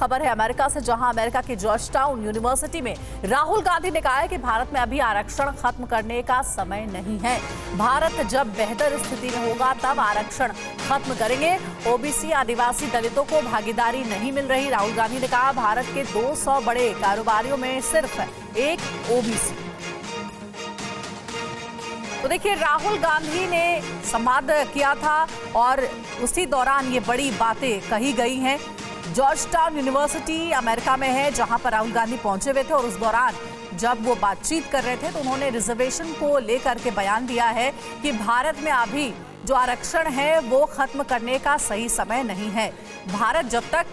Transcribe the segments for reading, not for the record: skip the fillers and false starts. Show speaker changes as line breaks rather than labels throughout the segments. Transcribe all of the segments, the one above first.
खबर है अमेरिका से, जहां अमेरिका की जॉर्जटाउन यूनिवर्सिटी में राहुल गांधी ने कहा है कि भारत में अभी आरक्षण खत्म करने का समय नहीं है। भारत जब बेहतर स्थिति में होगा तब आरक्षण खत्म करेंगे। ओबीसी आदिवासी दलितों को भागीदारी नहीं मिल रही। राहुल गांधी ने कहा, भारत के 200 बड़े कारोबारियों में सिर्फ एक ओबीसी। तो देखिए, राहुल गांधी ने संवाद किया था और उसी दौरान ये बड़ी बातें कही गई हैं। जॉर्जटाउन यूनिवर्सिटी अमेरिका में है, जहां पर राहुल गांधी पहुंचे हुए थे और उस दौरान जब वो बातचीत कर रहे थे तो उन्होंने रिजर्वेशन को लेकर के बयान दिया है कि भारत में अभी जो आरक्षण है वो खत्म करने का सही समय नहीं है। भारत जब तक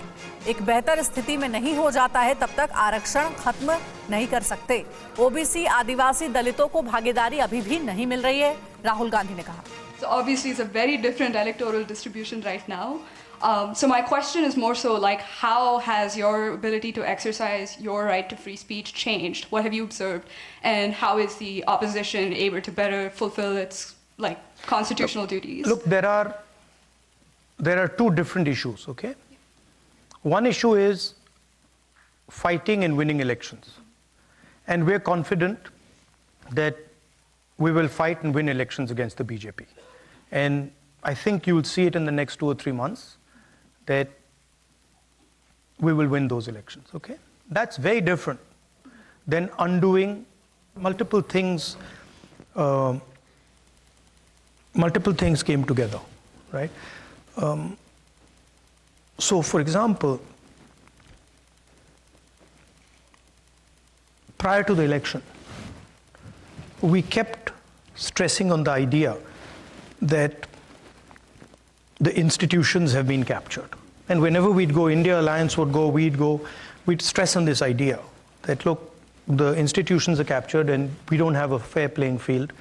एक बेहतर स्थिति में नहीं हो जाता है तब तक आरक्षण खत्म नहीं कर सकते। ओबीसी आदिवासी दलितों को भागीदारी अभी भी नहीं मिल रही है, राहुल गांधी ने कहा।
So obviously it's a very different electoral distribution right now. So my question is more so like, how has your ability to exercise your right to free speech changed? What have you observed? And how is the opposition able to better fulfill its constitutional duties?
Look, there are two different issues, okay? One issue is fighting and winning elections. And we're confident that we will fight and win elections against the BJP. And I think you will see it in the next 2 or 3 months that we will win those elections, okay? That's very different than undoing multiple things. Multiple things came together, right? So, for example, prior to the election, we kept stressing on the idea that the institutions have been captured. And whenever we'd go, India Alliance would go, we'd stress on this idea that, look, the institutions are captured and we don't have a fair playing field.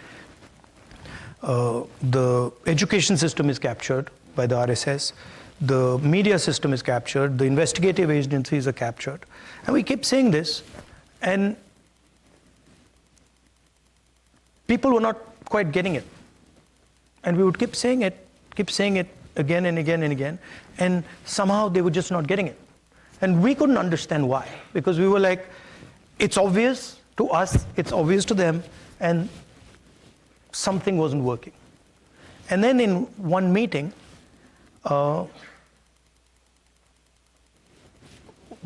The education system is captured by the RSS. The media system is captured. The investigative agencies are captured. And we keep saying this, and people were not quite getting it. And we would keep saying it again and again and again, and somehow they were just not getting it. And we couldn't understand why, because we were like, it's obvious to us, it's obvious to them, and something wasn't working. And then in one meeting,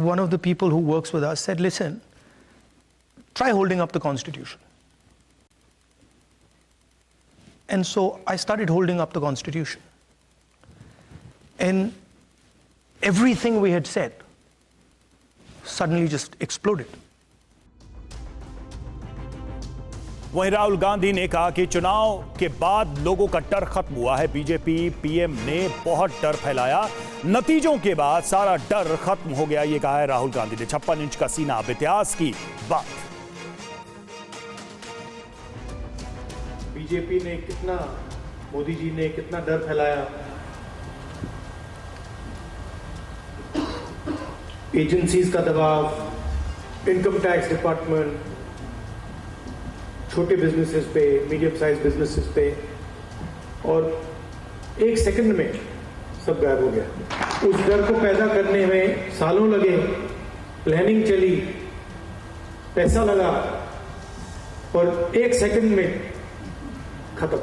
one of the people who works with us said, listen, try holding up the Constitution. And so I started holding up the Constitution. And everything we had said suddenly just exploded.
वहीं राहुल गांधी ने कहा कि चुनाव के बाद लोगों का डर खत्म हुआ है। बीजेपी पीएम ने बहुत डर फैलाया, नतीजों के बाद सारा डर खत्म हो गया, ये कहा है राहुल गांधी ने। 56 इंच का सीना, अब इतिहास की बात।
बीजेपी ने कितना, मोदी जी ने कितना डर फैलाया, एजेंसीज का दबाव, इनकम टैक्स डिपार्टमेंट, छोटे बिजनेसेस पे, मीडियम साइज बिजनेसेस पे, और एक सेकंड में सब गायब हो गया। उस डर को पैदा करने में सालों लगे, प्लानिंग चली, पैसा लगा, और एक सेकंड में खत्म।